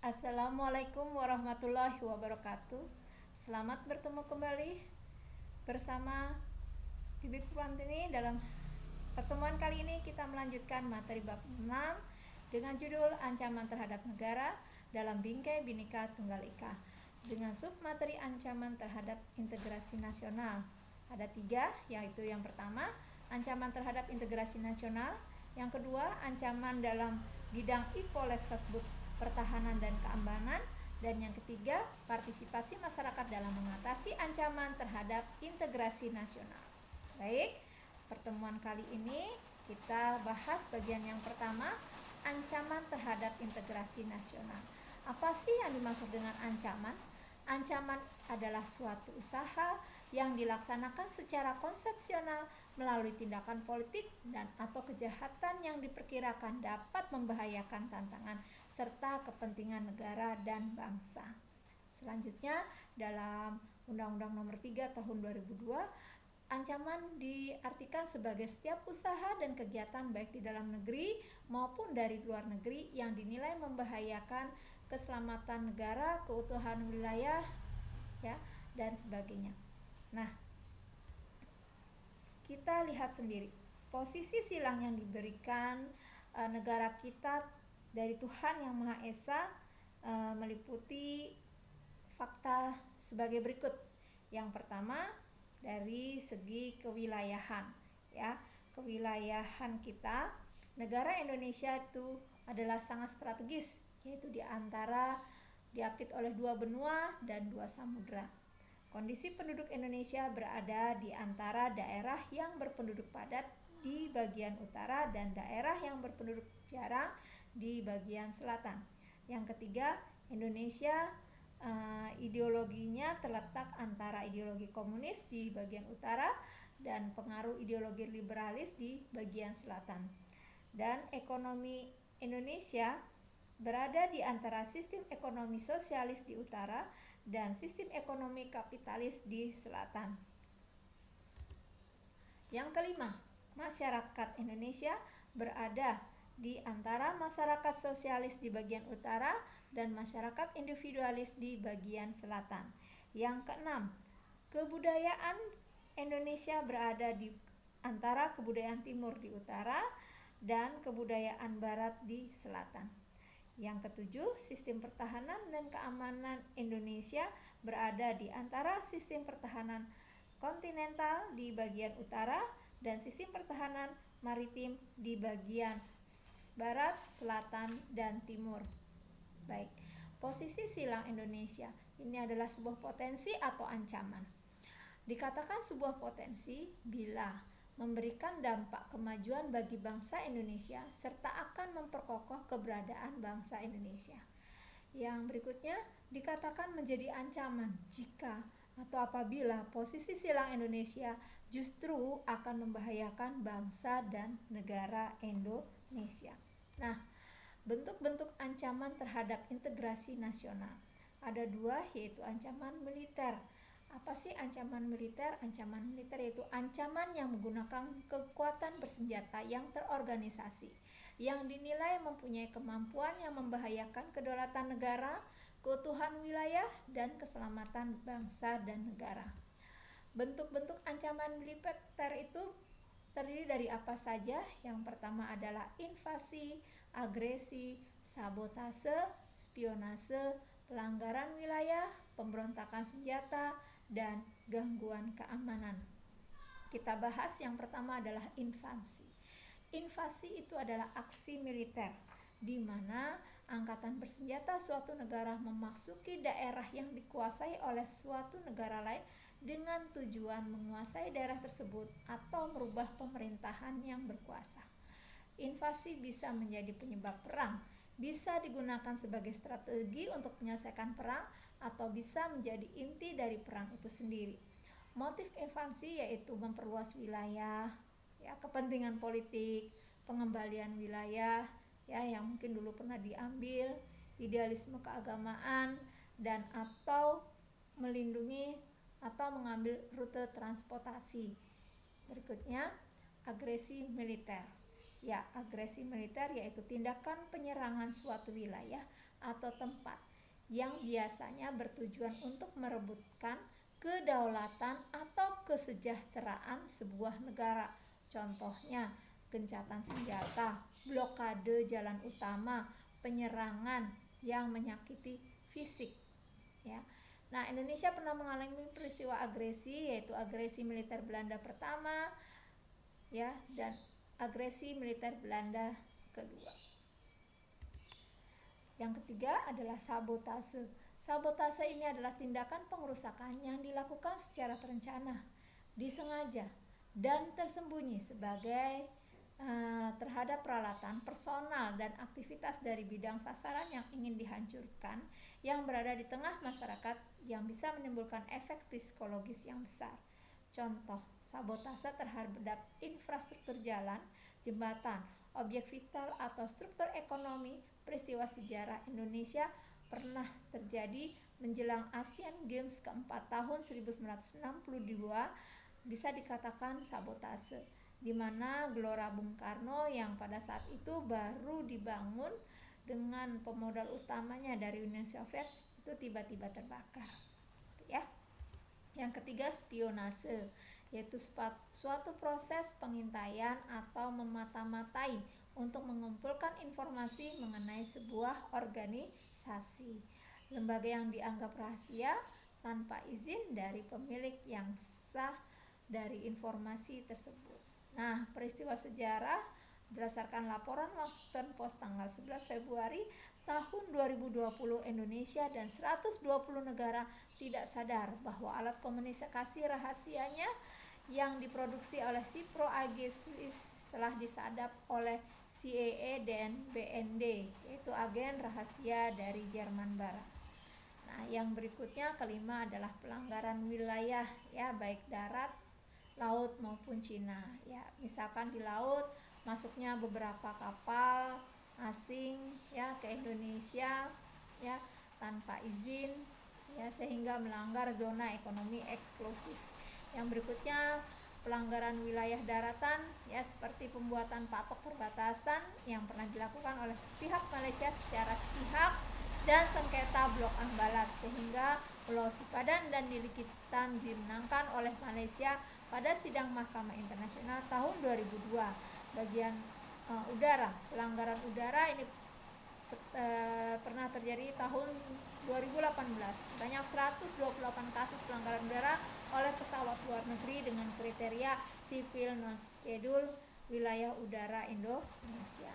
Assalamualaikum warahmatullahi wabarakatuh. Selamat bertemu kembali bersama Bibi Purwantini. Dalam pertemuan kali ini kita melanjutkan materi bab 6 dengan judul Ancaman Terhadap Negara dalam Bingkai Bhinneka Tunggal Ika, dengan submateri ancaman terhadap integrasi nasional. Ada 3, yaitu yang pertama, ancaman terhadap integrasi nasional. Yang kedua, ancaman dalam bidang Ipolexasbud pertahanan dan keamanan. Dan yang ketiga, partisipasi masyarakat dalam mengatasi ancaman terhadap integrasi nasional. Baik, pertemuan kali ini kita bahas bagian yang pertama, ancaman terhadap integrasi nasional. Apa sih yang dimaksud dengan ancaman? Ancaman adalah suatu usaha yang dilaksanakan secara konsepsional melalui tindakan politik dan atau kejahatan yang diperkirakan dapat membahayakan tantangan serta kepentingan negara dan bangsa. Selanjutnya, dalam Undang-Undang Nomor 3 Tahun 2002, ancaman diartikan sebagai setiap usaha dan kegiatan baik di dalam negeri maupun dari luar negeri yang dinilai membahayakan keselamatan negara, keutuhan wilayah, ya, dan sebagainya. Nah, kita lihat sendiri posisi silang yang diberikan negara kita dari Tuhan Yang Maha Esa meliputi fakta sebagai berikut. Yang pertama, dari segi kewilayahan, ya. Kewilayahan kita, negara Indonesia itu adalah sangat strategis, yaitu diapit oleh 2 benua dan 2 samudra. Kondisi penduduk Indonesia berada di antara daerah yang berpenduduk padat di bagian utara dan daerah yang berpenduduk jarang di bagian selatan. Yang ketiga, Indonesia ideologinya terletak antara ideologi komunis di bagian utara dan pengaruh ideologi liberalis di bagian selatan. Dan ekonomi Indonesia berada di antara sistem ekonomi sosialis di utara dan sistem ekonomi kapitalis di selatan. Yang kelima, masyarakat Indonesia berada di antara masyarakat sosialis di bagian utara dan masyarakat individualis di bagian selatan. Yang keenam, kebudayaan Indonesia berada di antara kebudayaan timur di utara dan kebudayaan barat di selatan. Yang ketujuh, sistem pertahanan dan keamanan Indonesia berada di antara sistem pertahanan kontinental di bagian utara dan sistem pertahanan maritim di bagian barat, selatan, dan timur. Baik, posisi silang Indonesia ini adalah sebuah potensi atau ancaman. Dikatakan sebuah potensi bila memberikan dampak kemajuan bagi bangsa Indonesia serta akan memperkokoh keberadaan bangsa Indonesia. Yang berikutnya dikatakan menjadi ancaman jika atau apabila posisi silang Indonesia justru akan membahayakan bangsa dan negara Indonesia. Nah, bentuk-bentuk ancaman terhadap integrasi nasional ada 2, yaitu ancaman militer. Apa sih ancaman militer? Ancaman militer yaitu ancaman yang menggunakan kekuatan bersenjata yang terorganisasi, yang dinilai mempunyai kemampuan yang membahayakan kedaulatan negara, keutuhan wilayah, dan keselamatan bangsa dan negara. Bentuk-bentuk ancaman militer itu terdiri dari apa saja? Yang pertama adalah invasi, agresi, sabotase, spionase, pelanggaran wilayah, pemberontakan senjata, dan gangguan keamanan. Kita bahas yang pertama adalah invasi. Invasi itu adalah aksi militer di mana angkatan bersenjata suatu negara memasuki daerah yang dikuasai oleh suatu negara lain dengan tujuan menguasai daerah tersebut atau merubah pemerintahan yang berkuasa. Invasi bisa menjadi penyebab perang, bisa digunakan sebagai strategi untuk menyelesaikan perang, atau bisa menjadi inti dari perang itu sendiri. Motif invasi yaitu memperluas wilayah, ya, kepentingan politik, pengembalian wilayah, ya, yang mungkin dulu pernah diambil, idealisme keagamaan, dan atau melindungi atau mengambil rute transportasi. Berikutnya, agresi militer. Ya, agresi militer yaitu tindakan penyerangan suatu wilayah atau tempat yang biasanya bertujuan untuk merebutkan kedaulatan atau kesejahteraan sebuah negara. Contohnya, gencatan senjata, blokade jalan utama, penyerangan yang menyakiti fisik, ya. Nah, Indonesia pernah mengalami peristiwa agresi, yaitu agresi militer Belanda pertama, ya, dan agresi militer Belanda kedua. Yang ketiga adalah sabotase. Sabotase ini adalah tindakan pengerusakan yang dilakukan secara terencana, disengaja, dan tersembunyi sebagai terhadap peralatan, personal, dan aktivitas dari bidang sasaran yang ingin dihancurkan yang berada di tengah masyarakat yang bisa menimbulkan efek psikologis yang besar. Contoh, sabotase terhadap infrastruktur jalan, jembatan, objek vital atau struktur ekonomi. Peristiwa sejarah Indonesia pernah terjadi menjelang Asian Games keempat tahun 1962 bisa dikatakan sabotase, di mana Gelora Bung Karno yang pada saat itu baru dibangun dengan pemodal utamanya dari Uni Soviet itu tiba-tiba terbakar, ya. Yang ketiga, spionase, yaitu suatu proses pengintaian atau memata-matai untuk mengumpulkan informasi mengenai sebuah organisasi, lembaga yang dianggap rahasia tanpa izin dari pemilik yang sah dari informasi tersebut. Nah, peristiwa sejarah berdasarkan laporan Washington Post tanggal 11 Februari tahun 2020, Indonesia dan 120 negara tidak sadar bahwa alat komunikasi rahasianya yang diproduksi oleh Cipro AG Swiss telah disadap oleh CIA dan BND, yaitu agen rahasia dari Jerman Barat. Nah, yang berikutnya kelima adalah pelanggaran wilayah, ya, baik darat, laut maupun Cina, ya. Misalkan di laut masuknya beberapa kapal asing, ya, ke Indonesia, ya, tanpa izin, ya, sehingga melanggar zona ekonomi eksklusif. Yang berikutnya pelanggaran wilayah daratan, ya, seperti pembuatan patok perbatasan yang pernah dilakukan oleh pihak Malaysia secara sepihak dan sengketa Blok Ambalat, sehingga Pulau Sipadan dan Gili Kitan dimenangkan oleh Malaysia pada sidang Mahkamah Internasional tahun 2002. Bagian udara, pelanggaran udara ini pernah terjadi tahun 2018. Sebanyak 128 kasus pelanggaran udara oleh pesawat luar negeri dengan kriteria sipil non-schedule wilayah udara Indonesia.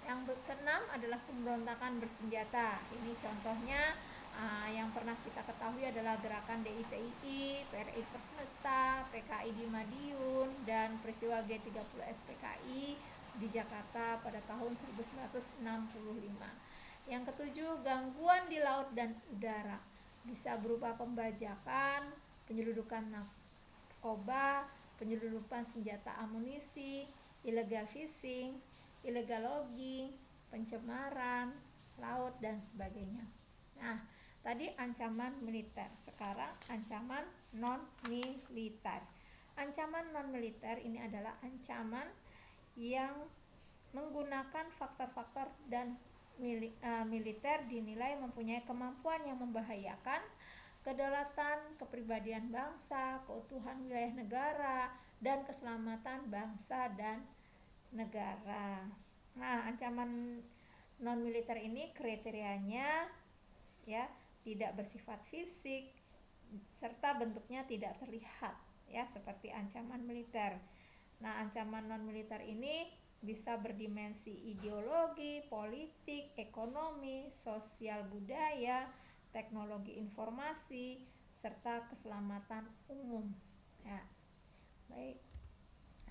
Yang keenam adalah pemberontakan bersenjata. Ini contohnya yang pernah kita ketahui adalah gerakan DITII, PRI Persemesta, PKI di Madiun, dan peristiwa G30 SPKI di Jakarta pada tahun 1965. Yang ketujuh, gangguan di laut dan udara. Bisa berupa pembajakan, penyelundupan narkoba, penyelundupan senjata amunisi, illegal fishing, illegal logging, pencemaran laut, dan sebagainya. Nah, tadi ancaman militer, sekarang ancaman non-militer. Ancaman non-militer ini adalah ancaman yang menggunakan faktor-faktor dan militer dinilai mempunyai kemampuan yang membahayakan kedaulatan, kepribadian bangsa, keutuhan wilayah negara, dan keselamatan bangsa dan negara. Nah, ancaman non-militer ini kriterianya, ya, tidak bersifat fisik serta bentuknya tidak terlihat, ya, seperti ancaman militer. Nah, ancaman non-militer ini bisa berdimensi ideologi, politik, ekonomi, sosial budaya, teknologi informasi, serta keselamatan umum, ya. Baik.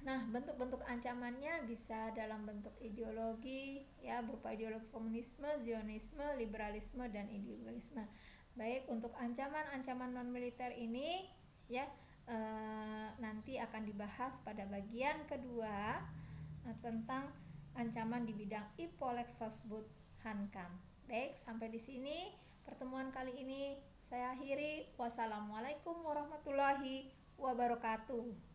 Nah, bentuk-bentuk ancamannya bisa dalam bentuk ideologi, ya, berupa ideologi komunisme, zionisme, liberalisme, dan individualisme. Baik, untuk ancaman-ancaman non-militer ini, ya, nanti akan dibahas pada bagian kedua tentang ancaman di bidang IPOLEK Sosbud Hankam. Baik, sampai di sini pertemuan kali ini saya akhiri. Wassalamualaikum warahmatullahi wabarakatuh.